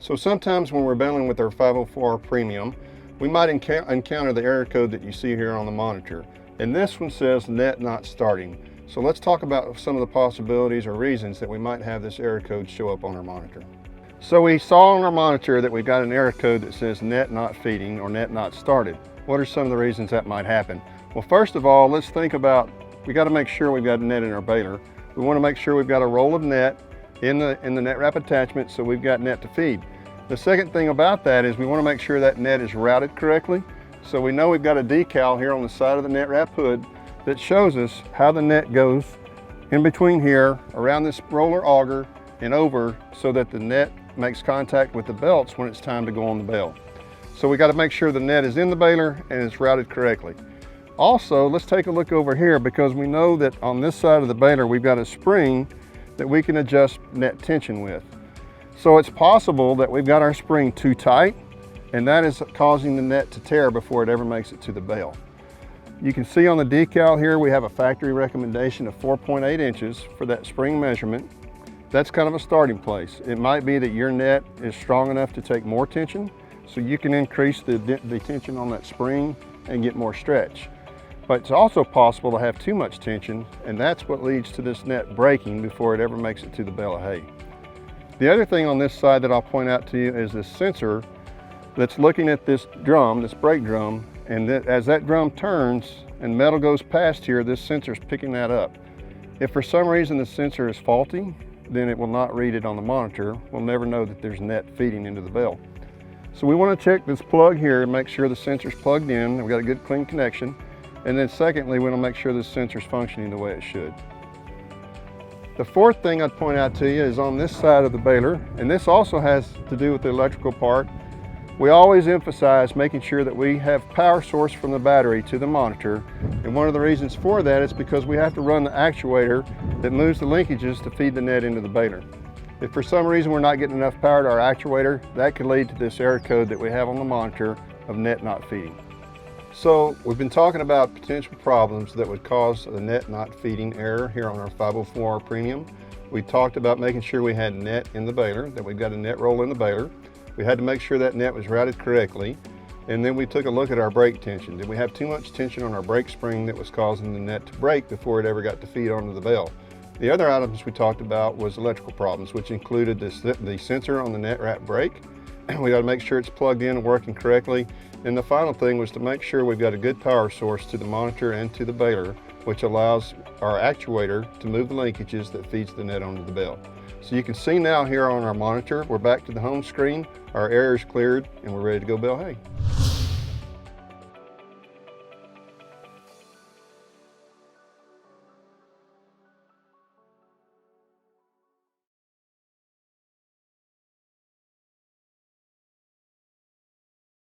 So sometimes when we're baling with our 504 Premium, we might encounter the error code that you see here on the monitor. And this one says net not starting. So let's talk about some of the possibilities or reasons that we might have this error code show up on our monitor. So we saw on our monitor that we've got an error code that says net not feeding or net not started. What are some of the reasons that might happen? Well, first of all, let's think about, we got to make sure we've got a net in our baler. We want to make sure we've got a roll of net in the net wrap attachment, so we've got net to feed. The second thing about that is we want to make sure that net is routed correctly. So we know we've got a decal here on the side of the net wrap hood that shows us how the net goes in between here, around this roller auger and over, so that the net makes contact with the belts when it's time to go on the bale. So we got to make sure the net is in the baler and it's routed correctly. Also, let's take a look over here, because we know that on this side of the baler we've got a spring that we can adjust net tension with. So it's possible that we've got our spring too tight, and that is causing the net to tear before it ever makes it to the bale. You can see on the decal here we have a factory recommendation of 4.8 inches for that spring measurement. That's kind of a starting place. It might be that your net is strong enough to take more tension, so you can increase the tension on that spring and get more stretch. But it's also possible to have too much tension, and that's what leads to this net breaking before it ever makes it to the bale of hay. The other thing on this side that I'll point out to you is this sensor that's looking at this drum, this brake drum, and as that drum turns and metal goes past here, this sensor's picking that up. If for some reason the sensor is faulty, then it will not read it on the monitor. We'll never know that there's net feeding into the bale. So we want to check this plug here and make sure the sensor's plugged in and we've got a good clean connection. And then secondly, we want to make sure this sensor's functioning the way it should. The fourth thing I'd point out to you is on this side of the baler, and this also has to do with the electrical part. We always emphasize making sure that we have power source from the battery to the monitor, and one of the reasons for that is because we have to run the actuator that moves the linkages to feed the net into the baler. If for some reason we're not getting enough power to our actuator, that could lead to this error code that we have on the monitor of net not feeding. So we've been talking about potential problems that would cause the net not feeding error here on our 504 Premium. We talked about making sure we had net in the baler, that we've got a net roll in the baler. We had to make sure that net was routed correctly. And then we took a look at our brake tension. Did we have too much tension on our brake spring that was causing the net to break before it ever got to feed onto the bale? The other items we talked about was electrical problems, which included the sensor on the net wrap brake. We got to make sure it's plugged in and working correctly. And the final thing was to make sure we've got a good power source to the monitor and to the baler, which allows our actuator to move the linkages that feeds the net onto the bale. So you can see now here on our monitor, we're back to the home screen, our error is cleared, and we're ready to go bale hay.